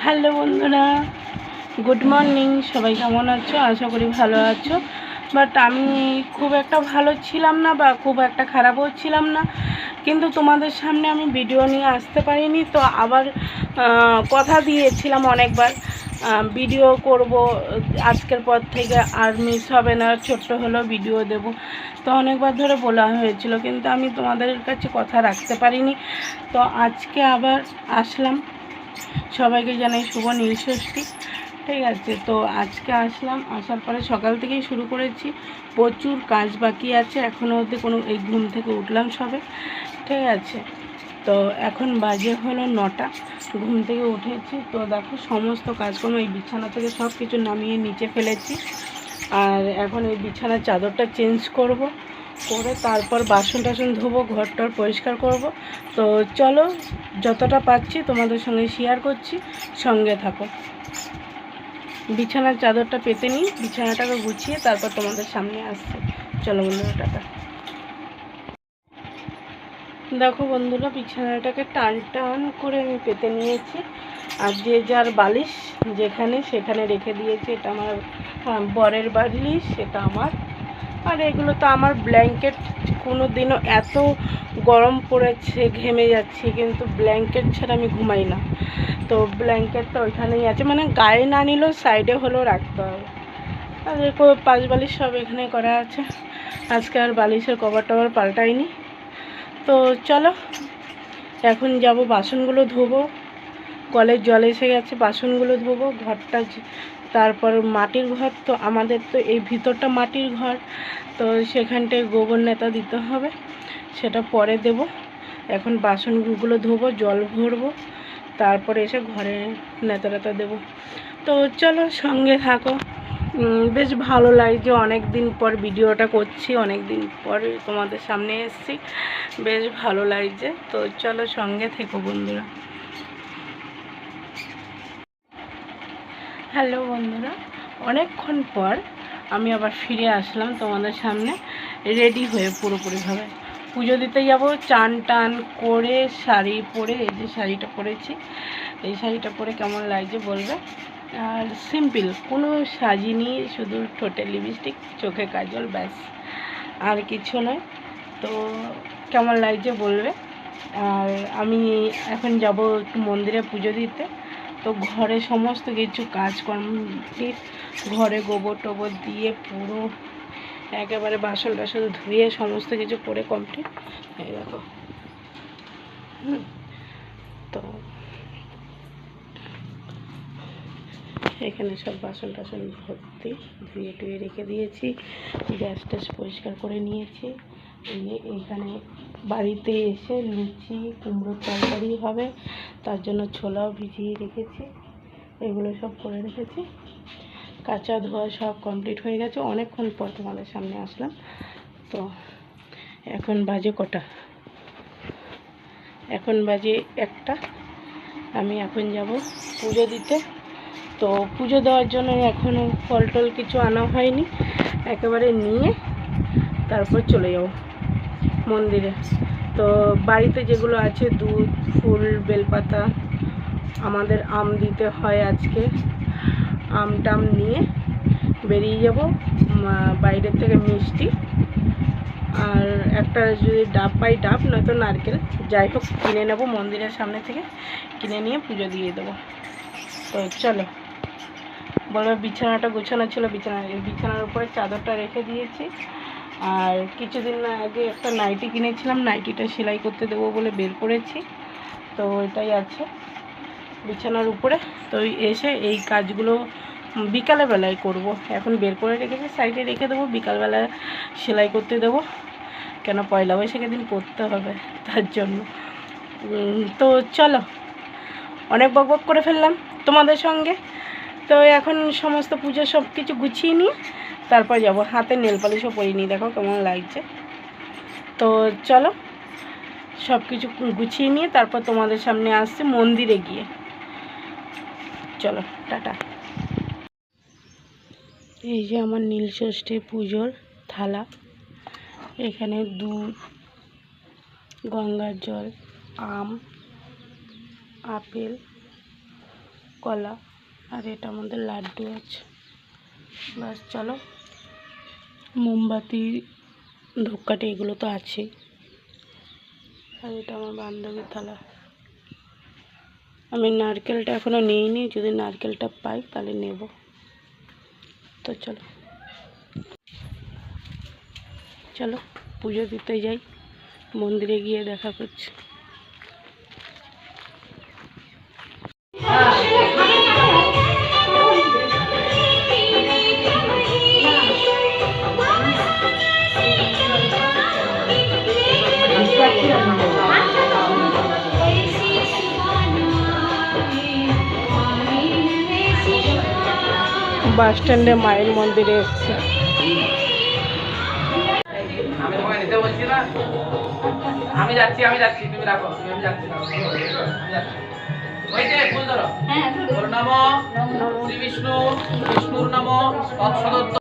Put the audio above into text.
Hello বন্ধুরা, good morning. সবাই কেমন আছো? আশা করি ভালো আছো। বাট আমি খুব একটা ভালো ছিলাম না বা খুব একটা খারাপও ছিলাম না, কিন্তু তোমাদের সামনে আমি ভিডিও নিয়ে আসতে পারিনি। তো আবার কথা দিয়েছিলাম অনেকবার ভিডিও করব, আজকের পর থেকে আর মিস হবে না, ছোট্ট হলেও ভিডিও দেব। তো অনেকবার ধরে বলা হয়েছিল, কিন্তু আমি তোমাদের কাছে কথা রাখতে পারিনি। তো আজকে আবার আসলাম। সবাইকে জানাই শুভ নীলষষ্ঠী। ঠিক আছে, তো আজকে আসলাম, আসার পরে সকাল থেকেই শুরু করেছি। প্রচুর কাজ বাকি আছে এখনও অবধি, এই ঘুম থেকে উঠলাম সবে। ঠিক আছে, তো এখন বাজে হলো 9টা। ঘুম থেকে উঠেছি, তো দেখো সমস্ত কাজকর্ম এই বিছানা থেকে সব কিছু নামিয়ে নিচে ফেলেছি। আর এখন এই বিছানার চাদরটা চেঞ্জ করব, করে তারপর বাসন টাসন ধোবো, ঘরটার পরিষ্কার করব। তো চলো, যতটা পাচ্ছি তোমাদের সঙ্গে শেয়ার করছি, সঙ্গে থাকো। বিছানার চাদরটা পেতে নিই, বিছানাটাকে গুছিয়ে তারপর তোমাদের সামনে আসছি। চলো বন্ধুরা, টাটা। দেখো বন্ধুরা, বিছানাটাকে টান টান করে আমি পেতে নিয়েছি। আর যে যার বালিশ যেখানে সেখানে রেখে দিয়েছি। এটা আমার বরের বালিশ, এটা আমার। আর এগুলো তো আমার ব্ল্যাঙ্কেট। কোনো দিনও এত গরম পড়েছে, ঘেমে যাচ্ছি, কিন্তু ব্ল্যাঙ্কেট ছাড়া আমি ঘুমাই না। তো ব্ল্যাঙ্কেটটা ওইখানেই আছে, মানে গায়ে না নিলেও সাইডে হলেও রাখতে হবে। আর এরকম পাশ বালিশ সব এখানে করা আছে। আজকে আর বালিশের কভার টভার পাল্টাইনি। তো চলো, এখন যাব বাসনগুলো ধোবো। কলের জল এসে গেছে, বাসনগুলো ধোবো, ঘরটা। তারপর মাটির ঘর, তো আমাদের তো এই ভিতরটা মাটির ঘর, তো সেখানটায় গোবর নেতা দিতে হবে, সেটা পরে দেব। এখন বাসনগুলো ধোবো, জল ভরবো, তারপরে এসে ঘরে নেতা টেতা দেবো। তো চলো, সঙ্গে থাকো। বেশ ভালো লাগছে, অনেক দিন পর ভিডিওটা করছি, অনেক দিন পর তোমাদের সামনে এসেছি, বেশ ভালো লাগছে। তো চলো, সঙ্গে থেকো বন্ধুরা। হ্যালো বন্ধুরা, অনেকক্ষণ পর আমি আবার ফিরে আসলাম তোমাদের সামনে, রেডি হয়ে পুরোপুরিভাবে। পুজো দিতে যাব, চান টান করে শাড়ি পরে, এই যে শাড়িটা পরেছি, এই শাড়িটা পরে কেমন লাগছে বলবে। আর সিম্পল, কোনো সাজিনি, শুধু ঠোঁটে লিপস্টিক, চোখে কাজল, ব্যাস, আর কিছু নয়। তো কেমন লাগছে বলবে। আর আমি এখন যাব একটু মন্দিরে পুজো দিতে। তো ঘরে সমস্ত কিছু কাজ কমপ্লিট, ঘরে গোবর টোবর দিয়ে পুরো একেবারে বাসন টাসন ধুয়ে সমস্ত কিছু করে কমপ্লিট। এই দেখো, তো এখানে সব বাসন টাসন ভর্তি, ধুয়ে টুয়ে রেখে দিয়েছি, গ্যাস ট্যাস পরিষ্কার করে নিয়েছি। এইখানে বাড়িতে এসে লুচি কুমড়োর তরকারি হবে, তার জন্য ছোলাও ভিজিয়ে রেখেছি, এগুলো সব করে রেখেছি। কাঁচা ধোয়া সব কমপ্লিট হয়ে গেছে, অনেকক্ষণ পর তোমাদের সামনে আসলাম। তো এখন বাজে কটা? এখন বাজে 1টা। আমি এখন যাব পুজো দিতে। তো পুজো দেওয়ার জন্য এখনও ফল টল কিছু আনা হয়নি, একেবারে নিয়ে তারপর চলে যাব মন্দিরে। তো বাড়িতে যেগুলো আছে, দুধ, ফুল, বেলপাতা, আমাদের আম দিতে হয় আজকে, আম টাম নিয়ে বেরিয়ে যাব। বাইরের থেকে মিষ্টি আর একটা যদি ডাব পাই ডাব, নয়তো নারকেল, যাই হোক কিনে নেব মন্দিরের সামনে থেকে, কিনে নিয়ে পুজো দিয়ে দেবো। তো চলো, বলবে বিছানাটা গোছানো ছিল, বিছানার উপরে চাদরটা রেখে দিয়েছি। আর কিছুদিন আগে একটা নাইটি কিনেছিলাম, নাইটিটা সেলাই করতে দেবো বলে বের করেছি, তো ওইটাই আছে বিছানার উপরে। তো এসে এই কাজগুলো বিকালে বেলায় করব। এখন বের করে রেখেছি, সাইডে রেখে দেবো, বিকালবেলায় সেলাই করতে দেবো, কেন পয়লা বৈশাখের দিন করতে হবে, তার জন্য। তো চলো, অনেক বকবক করে ফেললাম তোমাদের সঙ্গে। তো এখন সমস্ত পুজো সব কিছু গুছিয়ে নিয়ে তারপর যাব। হাতে নেল পালিশও পরিয়ে নিই, দেখো কেমন লাগছে। তো চলো, সব কিছু গুছিয়ে নিয়ে তারপর তোমাদের সামনে আসছি মন্দিরে গিয়ে। চলো, টাটা। এই যে আমার নীলষষ্ঠী পুজোর থালা, এখানে দুধ, গঙ্গার জল, আম, আপেল, কলা, আর এটা আমাদের লাড্ডু আছে। বাস চলো, মোমবাতি, ধূপকাঠি এগুলো তো আছেই। আর এটা আমার বান্ধবীর থালা। আমি নারকেলটা এখনও নিইনি, যদি নারকেলটা পাই তাহলে নেব। তো চলো চলো পুজো দিতে যাই, মন্দিরে গিয়ে দেখা করছি। বাস স্ট্যান্ডে মায়ের মন্দিরে এসছি। আমি তোমাকে নিতে বলছি না, আমি যাচ্ছি তুমি রাখো, আমি যাচ্ছি ওই যে ফুল ধরো। নমঃ শ্রী বিষ্ণু, বিষ্ণুর নাম তৎসদত্ত।